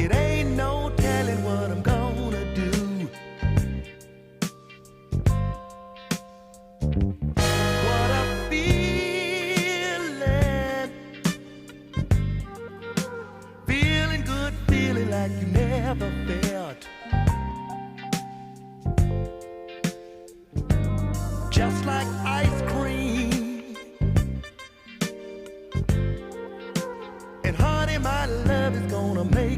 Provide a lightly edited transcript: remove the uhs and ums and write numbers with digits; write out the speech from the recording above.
It ain't no telling what I'm gonna do. What a feeling. Feeling good, feeling like you never felt. Just like ice cream. And honey, my love is gonna make